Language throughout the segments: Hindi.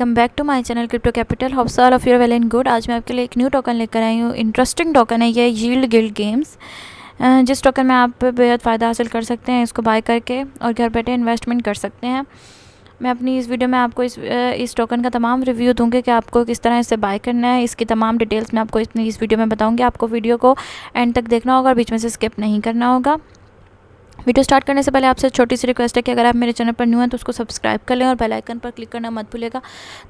Welcome back to my channel Crypto Capital. Hopes all of you well and good. आज मैं आपके लिए एक न्यू टोकन लेकर आई हूँ। इंटरेस्टिंग टोकन है ये, यील्ड गिल्ड गेम्स, जिस टोकन में आप बेहद फ़ायदा हासिल कर सकते हैं इसको बाय करके और घर बैठे इन्वेस्टमेंट कर सकते हैं। मैं अपनी इस वीडियो में आपको इस टोकन का तमाम रिव्यू दूंगी कि आपको किस तरह इसे बाय करना है। इसकी तमाम डिटेल्स मैं आपको इस वीडियो में बताऊँगी। आपको वीडियो को एंड तक देखना होगा और बीच में से स्किप नहीं करना होगा। वीडियो स्टार्ट करने से पहले आपसे छोटी सी रिक्वेस्ट है कि अगर आप मेरे चैनल पर न्यू हैं तो उसको सब्सक्राइब कर लें और बेल आइकन पर क्लिक करना मत भूलिएगा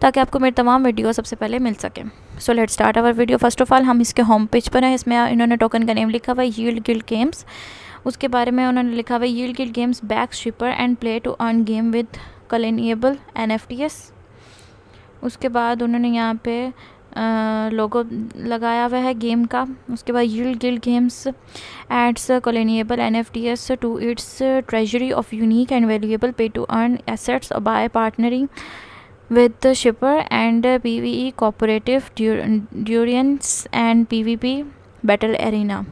ताकि आपको मेरे तमाम वीडियो सबसे पहले मिल सके। So let's start our video. First of all हम इसके होम पेज पर हैं। इसमें इन्होंने टोकन का नेम लिखा हुआ है यील्ड गिल्ड गेम्स। उसके बारे में उन्होंने लिखा हुआ है Yield Guild Games back shipper and play to earn game with collectible NFTs। उसके बाद उन्होंने यहाँ पे लोगो लगाया हुआ है गेम का। उसके बाद Yield Guild Games adds collectible NFTs to its treasury of unique and valuable pay to earn assets by partnering with shipper and PvE cooperative durance and PvP battle arena.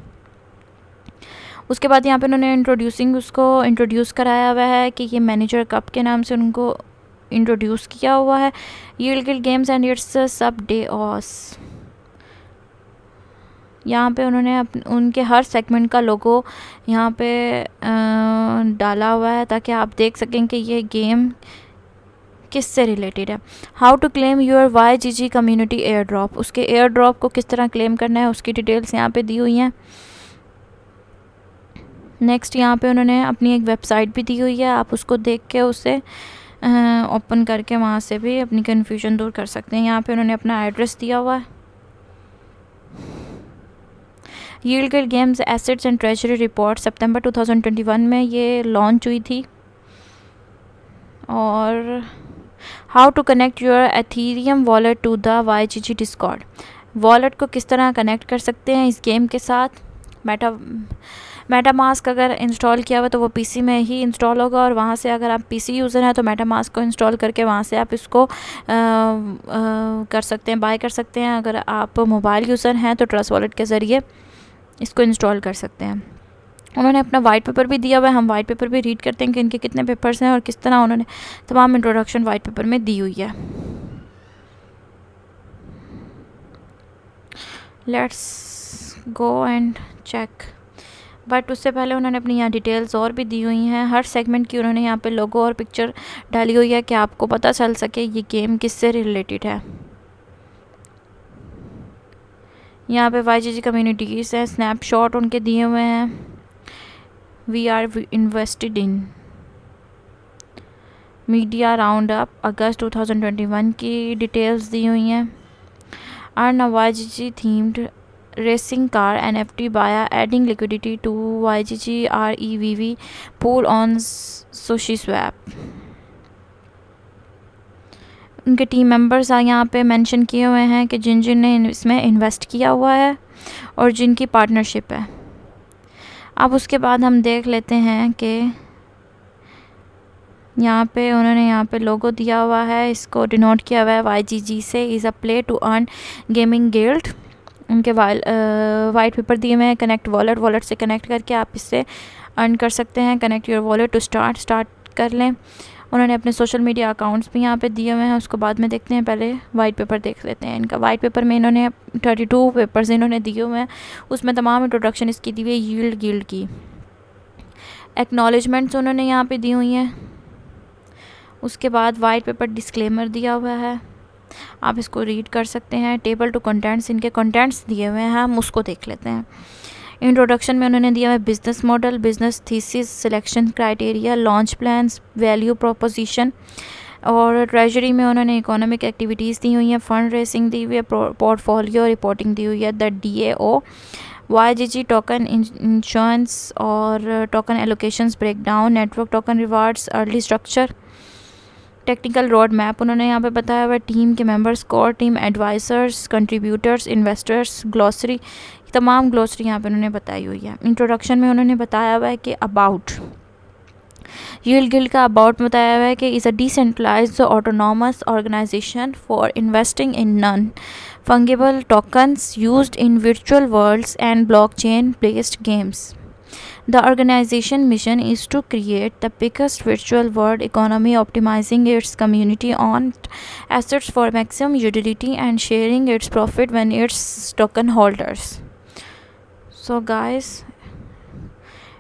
उसके बाद यहाँ पे उन्होंने इंट्रोड्यूस कराया हुआ है कि ये मैनेजर कप के नाम से उनको इंट्रोड्यूस किया हुआ है। Yield Guild games and it's सब डे ऑस। यहाँ पे उन्होंने उनके हर सेगमेंट का लोगो यहाँ पे डाला हुआ है ताकि आप देख सकें कि ये गेम किससे रिलेटेड है। How to claim your YGG community airdrop. उसके एयर ड्रॉप को किस तरह क्लेम करना है उसकी डिटेल्स यहाँ पे दी हुई हैं। नेक्स्ट यहाँ पे उन्होंने अपनी एक वेबसाइट भी दी हुई है, आप उसको देख के उसे ओपन करके वहाँ से भी अपनी कन्फ्यूजन दूर कर सकते हैं। यहाँ पे उन्होंने अपना एड्रेस दिया हुआ है। Yield Guild Games assets and treasury report सितंबर 2021 में ये लॉन्च हुई थी। और how to connect your Ethereum wallet to the YGG Discord. Wallet को किस तरह कनेक्ट कर सकते हैं इस गेम के साथ। मेटामास्क अगर इंस्टॉल किया हुआ तो वो PC में ही इंस्टॉल होगा और वहाँ से अगर आप PC यूज़र हैं तो मेटामास्क को इंस्टॉल करके वहाँ से आप इसको कर सकते हैं, बाय कर सकते हैं। अगर आप मोबाइल यूज़र हैं तो ट्रस्ट वॉलेट के ज़रिए इसको इंस्टॉल कर सकते हैं। उन्होंने अपना वाइट पेपर भी दिया हुआ है। हम वाइट पेपर भी रीड करते हैं कि इनके कितने पेपर्स हैं और किस तरह उन्होंने तमाम इंट्रोडक्शन वाइट पेपर में दी हुई है। Let's go and check. But उससे पहले उन्होंने अपनी यहाँ डिटेल्स और भी दी हुई हैं। हर सेगमेंट की उन्होंने यहाँ पे लोगो और पिक्चर डाली हुई है कि आपको पता चल सके ये गेम किससे रिलेटेड है। यहाँ पे YGG कम्युनिटीज़ हैं, स्नैपशॉट उनके दिए हुए हैं। We are invested in media round up अगस्त 2021 की डिटेल्स दी हुई हैं। Earn a YGG themed racing car NFT by adding liquidity to YGG REVV pool on SushiSwap। उनके टीम मेंबर्स यहाँ पे मेंशन किए हुए हैं कि जिन ने इसमें इन्वेस्ट किया हुआ है और जिनकी पार्टनरशिप है। अब उसके बाद हम देख लेते हैं कि यहाँ पे उन्होंने यहाँ पे लोगो दिया हुआ है, इसको डिनोट किया हुआ है YGG से। Is a play to earn gaming guild. उनके वाइट पेपर दिए हुए हैं। कनेक्ट वॉलेट से कनेक्ट करके आप इससे अर्न कर सकते हैं। Connect your wallet to start कर लें। उन्होंने अपने सोशल मीडिया अकाउंट्स भी यहाँ पे दिए हुए हैं, उसको बाद में देखते हैं, पहले वाइट पेपर देख लेते हैं। इनका वाइट पेपर में इन्होंने 32 पेपर्स इन्होंने दिए हुए हैं, उसमें तमाम इंट्रोडक्शन इसकी दी हुई है यील्ड गिल्ड की। एक्नॉलेजमेंट्स उन्होंने यहाँ पे दी हुई हैं। उसके बाद वाइट पेपर डिस्क्लेमर दिया हुआ है, आप इसको रीड कर सकते हैं। टेबल टू कंटेंट्स, इनके कंटेंट्स दिए हुए हैं, हम उसको देख लेते हैं। इंट्रोडक्शन में उन्होंने दिया है business model, business thesis, selection criteria, launch plans, value proposition. और ट्रेजरी में उन्होंने इकोनॉमिक एक्टिविटीज़ दी हुई हैं, फंड रेसिंग दी हुई है, पोर्टफोलियो रिपोर्टिंग दी हुई है, the DAO, YGG token insurance और token allocations breakdown, network token rewards, early structure, technical road map उन्होंने यहाँ पे बताया हुआ है, टीम के members, core team, advisers, contributors, investors, glossary, तमाम ग्लॉसरी यहाँ पे उन्होंने बताई हुई है। इंट्रोडक्शन में उन्होंने बताया हुआ है कि अबाउट यील्ड गिल्ड का अबाउट बताया हुआ है कि is a decentralised autonomous organisation for investing in non fungible tokens used in virtual worlds and blockchain based games. The organization mission is to create the biggest virtual world economy, optimizing its community on assets for maximum utility and sharing its profit when its token holders. So guys,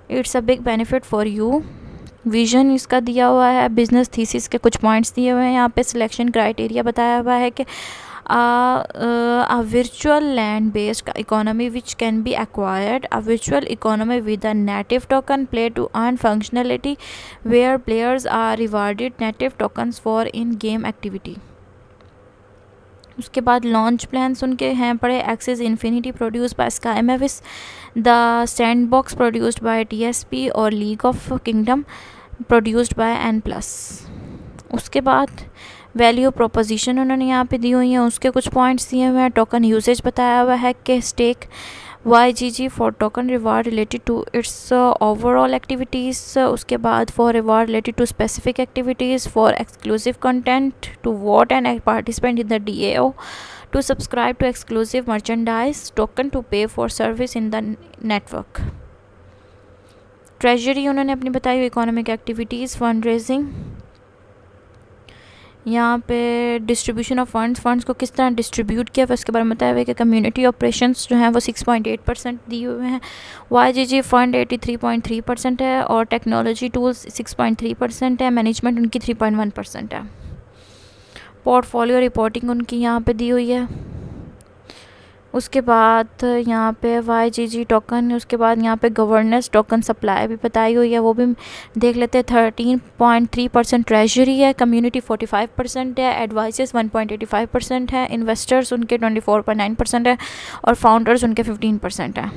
it's a big benefit for you. Vision इसका दिया हुआ है, बिजनेस थीसिस के कुछ पॉइंट्स दिए हुए हैं यहाँ पे, सिलेक्शन क्राइटेरिया बताया हुआ है कि a virtual land based economy which can be acquired, a virtual economy with a native token play to earn functionality where players are rewarded native tokens for in game activity. उसके बाद लॉन्च प्लान्स उनके हैं पड़े, Axie Infinity produced by Sky Mavis, the Sandbox produced by TSP और League of Kingdoms produced by N+. उसके बाद वैल्यू प्रोपोजिशन उन्होंने यहाँ पे दी हुई है, उसके कुछ पॉइंट्स दिए हुए हैं. टोकन यूसेज बताया हुआ है कि stake YGG for token reward related to its overall activities. उसके बाद for reward related to specific activities, for exclusive content, to vote and participant in the DAO, to subscribe to exclusive merchandise, token to pay for service in the network. Treasury उन्होंने अपनी बताई हुई इकोनॉमिक एक्टिविटीज़, फंड रेजिंग, यहाँ पे डिस्ट्रीब्यूशन ऑफ फंड्स को किस तरह डिस्ट्रीब्यूट किया, उसके बारे में बताया हुआ है कि कम्युनिटी ऑपरेशंस जो हैं वो 6.8% दिए हुए हैं, YGG फंड 83.3% है और टेक्नोलॉजी टूल्स 6.3% है, मैनेजमेंट उनकी 3.1% है. पोर्टफोलियो रिपोर्टिंग उनकी यहाँ पे दी हुई है. उसके बाद यहाँ पे YGG टोकन, उसके बाद यहाँ पे गवर्नेंस टोकन सप्लाई भी बताई हुई है, वो भी देख लेते हैं. 13.3% ट्रेजरी है, कम्युनिटी 45% है, एडवाइसेस 1.85% है, इन्वेस्टर्स उनके 24.9% है और फाउंडर्स उनके 15% है.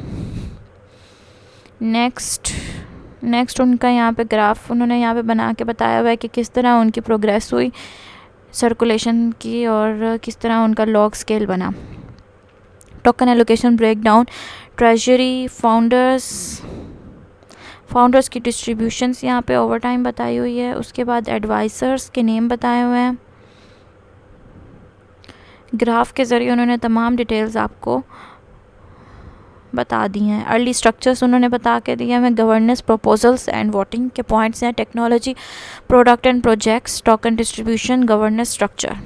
नेक्स्ट उनका यहाँ पे ग्राफ उन्होंने यहाँ पे बना के बताया हुआ है कि किस तरह उनकी प्रोग्रेस हुई सर्कुलेशन की और किस तरह उनका लॉग स्केल बना. Token allocation breakdown, treasury, founders की डिस्ट्रीब्यूशंस यहाँ पे ओवर टाइम बताई हुई है. उसके बाद एडवाइज़र्स के नेम बताए हुए हैं. ग्राफ के ज़रिए उन्होंने तमाम डिटेल्स आपको बता दी हैं. अर्ली स्ट्रक्चर्स उन्होंने बता के दिए हैं. गवर्नेंस, प्रपोजल्स एंड वोटिंग के पॉइंट्स हैं. Technology, product and projects, token distribution, governance structure.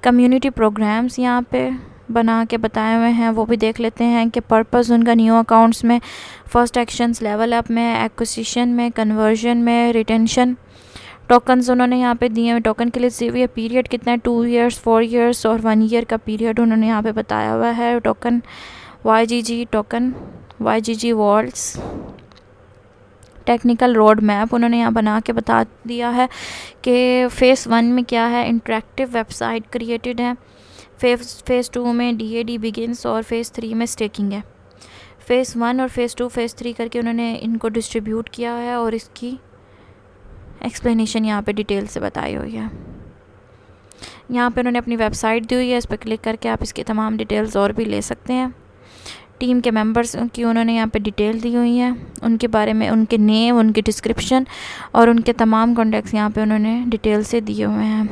Community programmes यहाँ पे बना के बताए हुए हैं, वो भी देख लेते हैं कि पर्पस उनका न्यू अकाउंट्स में, फर्स्ट एक्शंस, लेवल अप में, एक्विजिशन में, कन्वर्जन में, रिटेंशन. टोकन्स उन्होंने यहाँ पे दिए हुए, टोकन के लिए दी हुई है पीरियड कितना है, 2 years, 4 years और 1 year का पीरियड उन्होंने यहाँ पे बताया हुआ है. Token YGG vaults, technical road map उन्होंने यहाँ बना के बता दिया है कि फ़ेज़ 1 में क्या है, इंटरेक्टिव वेबसाइट क्रिएटेड है, फ़ेज़ 2 में DAD बिगिनस और फ़ेज़ 3 में स्टेकिंग है. फ़ेज़ 1 और फ़ेज़ 2, फ़ेज़ 3 करके उन्होंने इनको डिस्ट्रीब्यूट किया है और इसकी एक्सप्लेनेशन यहाँ पे डिटेल से बताई हुई है. यहाँ पे उन्होंने अपनी वेबसाइट दी हुई है, इस पर क्लिक करके आप इसकी तमाम डिटेल्स और भी ले सकते हैं. टीम के मेंबर्स की उन्होंने यहाँ पे डिटेल दी हुई है, उनके बारे में, उनके नेम, उनकी डिस्क्रिप्शन और उनके तमाम कॉन्टैक्ट्स यहाँ पे उन्होंने डिटेल से दिए हुए हैं.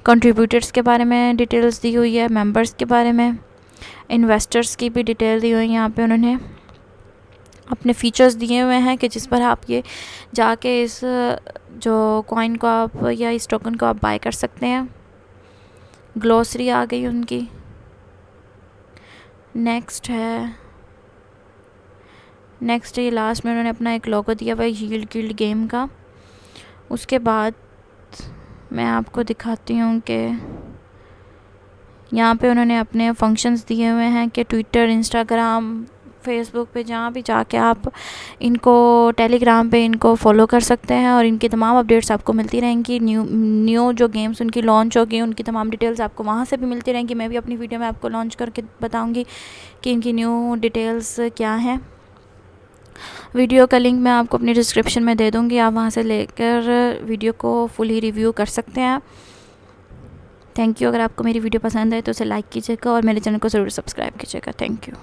कंट्रीब्यूटर्स के बारे में डिटेल्स दी हुई है, मेंबर्स के बारे में, इन्वेस्टर्स की भी डिटेल दी हुई है. यहाँ पे उन्होंने अपने फीचर्स दिए हुए हैं कि जिस पर आप ये जाके इस जो कॉइन को आप या इस टोकन को आप बाय कर सकते हैं. ग्लोसरी आ गई उनकी. नेक्स्ट ये लास्ट में उन्होंने अपना एक लोगो दिया हुआ है यील्ड गिल्ड गेम का. उसके बाद मैं आपको दिखाती हूँ कि यहाँ पे उन्होंने अपने फंक्शंस दिए हुए हैं कि ट्विटर, इंस्टाग्राम, फेसबुक पे जहाँ भी जाके आप इनको, टेलीग्राम पे इनको फॉलो कर सकते हैं और इनकी तमाम अपडेट्स आपको मिलती रहेंगी. न्यू जो गेम्स उनकी लॉन्च होगी उनकी तमाम डिटेल्स आपको वहाँ से भी मिलती रहेंगी. मैं भी अपनी वीडियो में आपको लॉन्च करके बताऊँगी कि इनकी न्यू डिटेल्स क्या हैं. वीडियो का लिंक मैं आपको अपनी डिस्क्रिप्शन में दे दूँगी, आप वहाँ से लेकर वीडियो को फुली रिव्यू कर सकते हैं. Thank you. अगर आपको मेरी वीडियो पसंद है तो उसे लाइक कीजिएगा और मेरे चैनल को ज़रूर सब्सक्राइब कीजिएगा. Thank you.